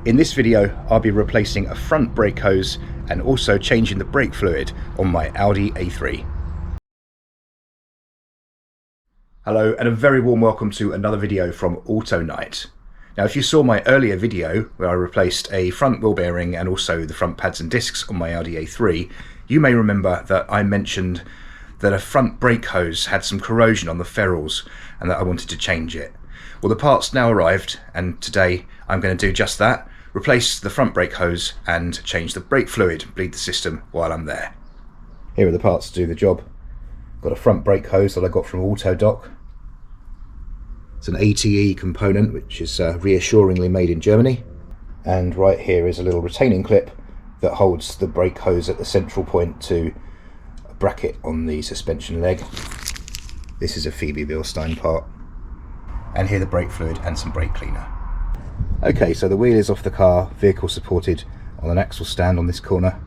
In this video, I'll be replacing a front brake hose and also changing the brake fluid on my Audi A3. Hello and a very warm welcome to another video from Autonight. Now if you saw my earlier video where I replaced a front wheel bearing and also the front pads and discs on my Audi A3, you may remember that I mentioned that a front brake hose had some corrosion on the ferrules and that I wanted to change it. Well, the part's now arrived and today I'm going to do just that, replace the front brake hose and change the brake fluid, bleed the system while I'm there. Here are the parts to do the job. Got a front brake hose that I got from Autodoc. It's an ATE component which is reassuringly made in Germany. And right here is a little retaining clip that holds the brake hose at the central point to a bracket on the suspension leg. This is a Febi Bilstein part. And here the brake fluid and some brake cleaner. Okay, so the wheel is off the car, vehicle supported on an axle stand on this corner.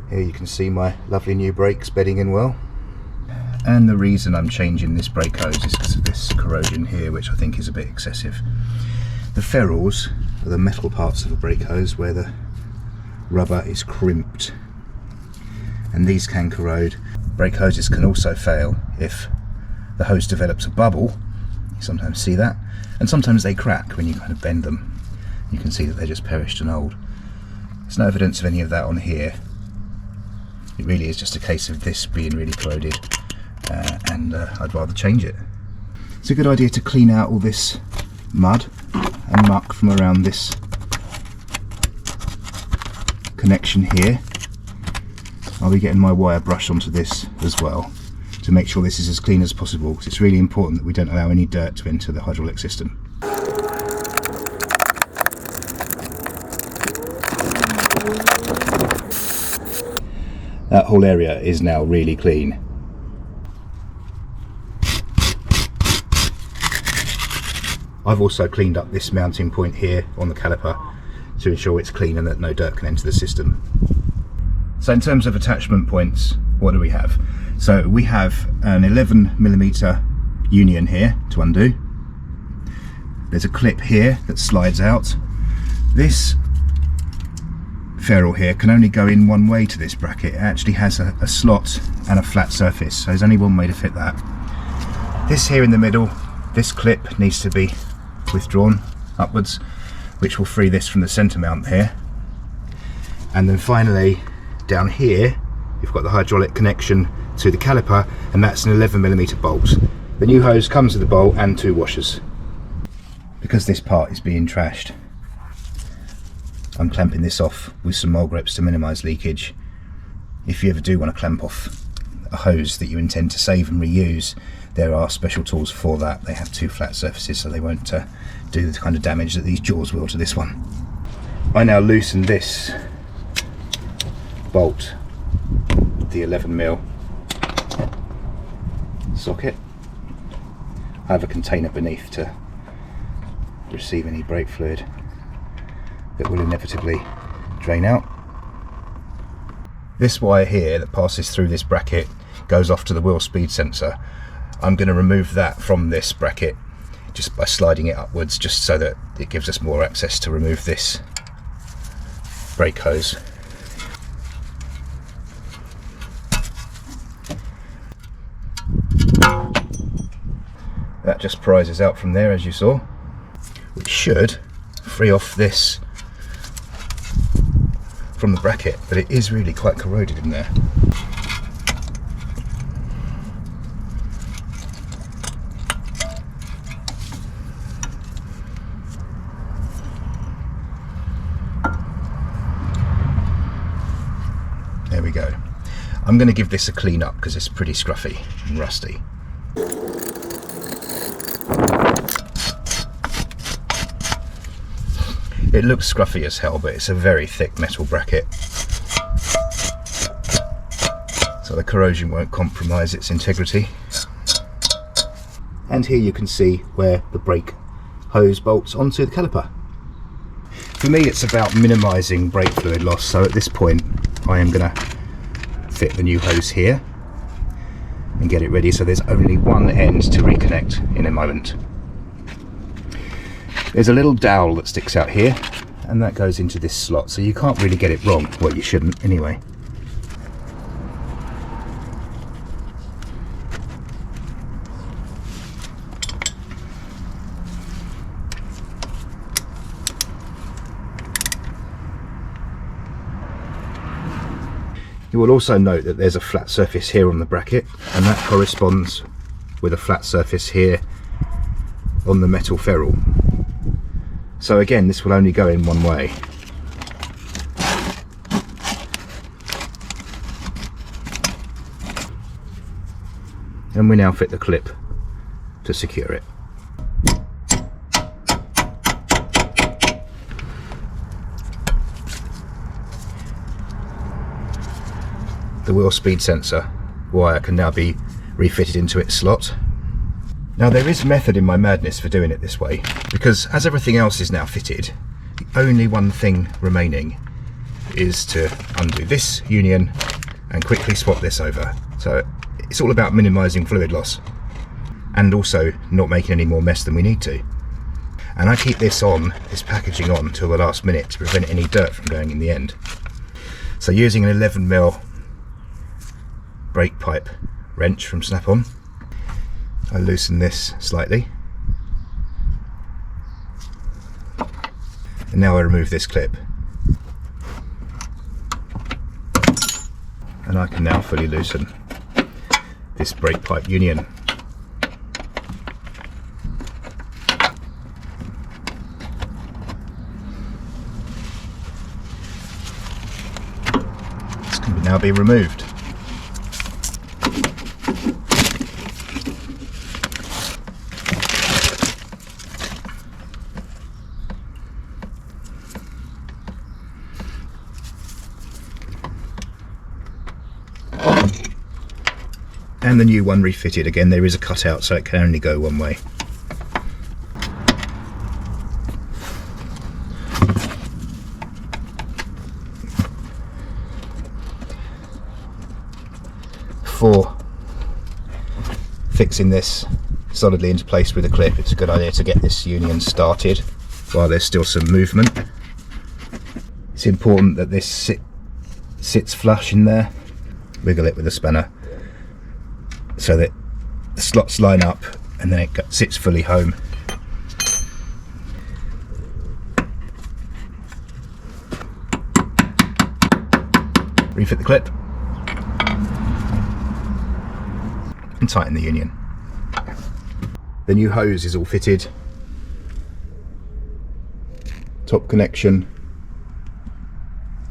Here you can see my lovely new brakes bedding in well. And the reason I'm changing this brake hose is because of this corrosion here, which I think is a bit excessive. The ferrules are the metal parts of a brake hose where the rubber is crimped. And these can corrode. Brake hoses can also fail if the hose develops a bubble. You sometimes see that. And sometimes they crack when you kind of bend them. You can see that they're just perished and old. There's no evidence of any of that on here. It really is just a case of this being really corroded and I'd rather change it. It's a good idea to clean out all this mud and muck from around this connection here. I'll be getting my wire brush onto this as well to make sure this is as clean as possible, because it's really important that we don't allow any dirt to enter the hydraulic system. That whole area is now really clean. I've also cleaned up this mounting point here on the caliper to ensure it's clean and that no dirt can enter the system. So in terms of attachment points, what do we have? So we have an 11mm union here to undo. There's a clip here that slides out. This ferrule here can only go in one way to this bracket. It actually has a slot and a flat surface, so there's only one way to fit that. This here in the middle, this clip needs to be withdrawn upwards, which will free this from the centre mount here. And then finally down here you've got the hydraulic connection to the caliper, and that's an 11mm bolt. The new hose comes with a bolt and two washers. Because this part is being trashed, I'm clamping this off with some mole grips to minimise leakage. If you ever do want to clamp off a hose that you intend to save and reuse, there are special tools for that. They have two flat surfaces so they won't do the kind of damage that these jaws will to this one. I now loosen this bolt, the 11mm socket. I have a container beneath to receive any brake fluid that will inevitably drain out. This wire here that passes through this bracket goes off to the wheel speed sensor. I'm going to remove that from this bracket just by sliding it upwards, just so that it gives us more access to remove this brake hose. That just prizes out from there, as you saw, which should free off this from the bracket, but it is really quite corroded in there. There we go. I'm going to give this a clean up because it's pretty scruffy and rusty. It looks scruffy as hell, but it's a very thick metal bracket, so the corrosion won't compromise its integrity. And here you can see where the brake hose bolts onto the caliper. For me, it's about minimising brake fluid loss, so at this point I am going to fit the new hose here and get it ready so there's only one end to reconnect in a moment. There's a little dowel that sticks out here, and that goes into this slot, so you can't really get it wrong. Well, you shouldn't anyway. You will also note that there's a flat surface here on the bracket, and that corresponds with a flat surface here on the metal ferrule. So again, this will only go in one way. And we now fit the clip to secure it. The wheel speed sensor wire can now be refitted into its slot. Now there is method in my madness for doing it this way, because as everything else is now fitted, the only one thing remaining is to undo this union and quickly swap this over. So it's all about minimising fluid loss and also not making any more mess than we need to. And I keep this packaging on till the last minute to prevent any dirt from going in the end. So using an 11mm brake pipe wrench from Snap-on, I loosen this slightly, and now I remove this clip, and I can now fully loosen this brake pipe union. This can now be removed. And the new one refitted. Again, there is a cutout, so it can only go one way. For fixing this solidly into place with a clip, it's a good idea to get this union started while there's still some movement. It's important that this sits flush in there. Wiggle it with a spanner so that the slots line up and then it sits fully home. Refit the clip and tighten the union. The new hose is all fitted. Top connection,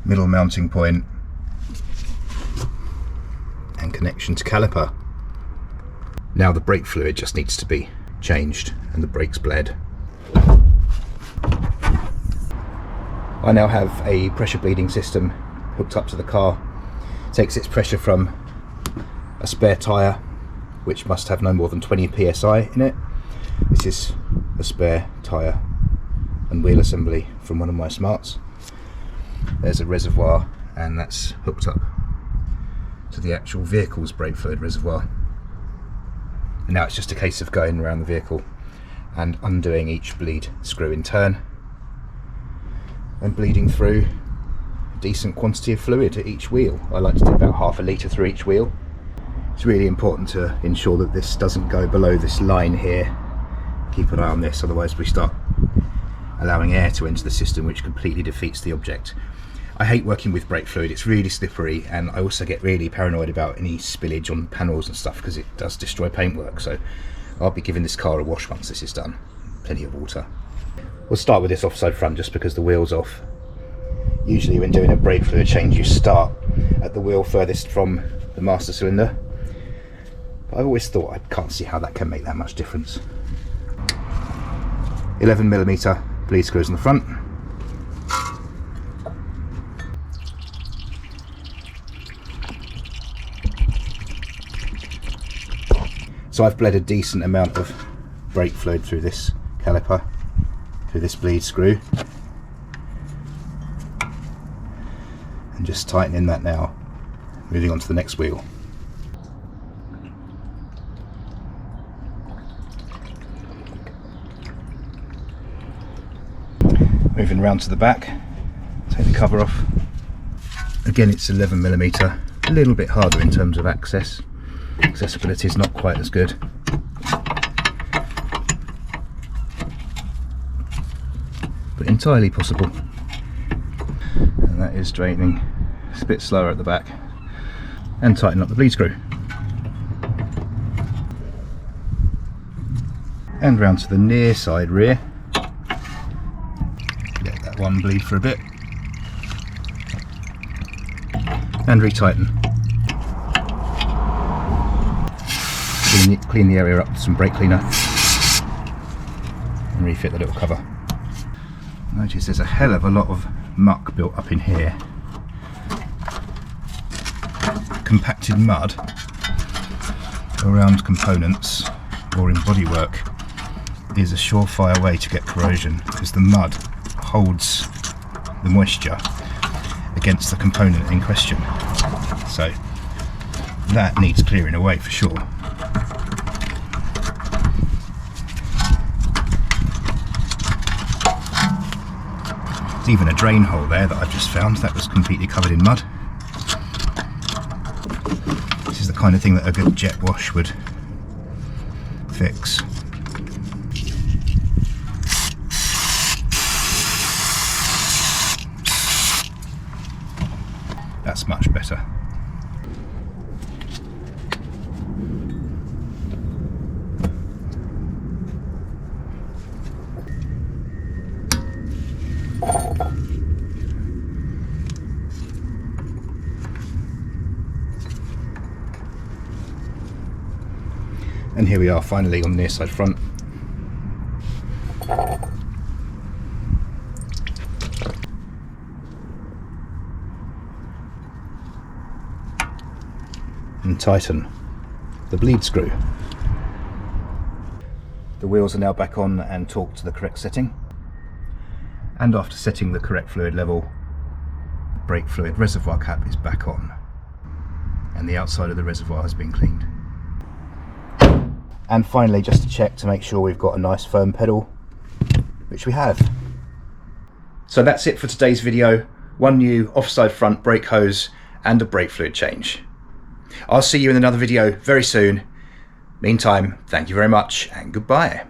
middle mounting point, and connection to caliper. Now the brake fluid just needs to be changed and the brakes bled. I now have a pressure bleeding system hooked up to the car. It takes its pressure from a spare tyre, which must have no more than 20 psi in it. This is a spare tyre and wheel assembly from one of my Smarts. There's a reservoir, and that's hooked up to the actual vehicle's brake fluid reservoir. And now it's just a case of going around the vehicle and undoing each bleed screw in turn and bleeding through a decent quantity of fluid at each wheel. I like to do about ½ a litre through each wheel. It's really important to ensure that this doesn't go below this line here. Keep an eye on this, otherwise we start allowing air to enter the system, which completely defeats the object. I hate working with brake fluid, it's really slippery, and I also get really paranoid about any spillage on panels and stuff because it does destroy paintwork. So I'll be giving this car a wash once this is done. Plenty of water. We'll start with this offside front just because the wheel's off. Usually when doing a brake fluid change you start at the wheel furthest from the master cylinder, but I've always thought I can't see how that can make that much difference. 11mm bleed screws in the front. So I've bled a decent amount of brake fluid through this caliper, through this bleed screw, and just tightening that now, moving on to the next wheel. round to the back, take the cover off. Again, it's 11mm, a little bit harder in terms of accessibility is not quite as good. But entirely possible. And that is draining. It's a bit slower at the back. And tighten up the bleed screw. And round to the near side rear. Let that one bleed for a bit. And retighten. Clean the area up with some brake cleaner. And refit the little cover. Notice there's a hell of a lot of muck built up in here. Compacted mud around components or in bodywork is a surefire way to get corrosion, because the mud holds the moisture against the component in question. So that needs clearing away for sure. There's even a drain hole there that I've just found that was completely covered in mud. This is the kind of thing that a good jet wash would fix. That's much better. And here we are finally on the near side front. And tighten the bleed screw. The wheels are now back on and torqued to the correct setting. And after setting the correct fluid level, the brake fluid reservoir cap is back on. And the outside of the reservoir has been cleaned. And finally, just to check to make sure we've got a nice firm pedal, which we have. So that's it for today's video. One new offside front brake hose and a brake fluid change. I'll see you in another video very soon. Meantime, thank you very much and goodbye.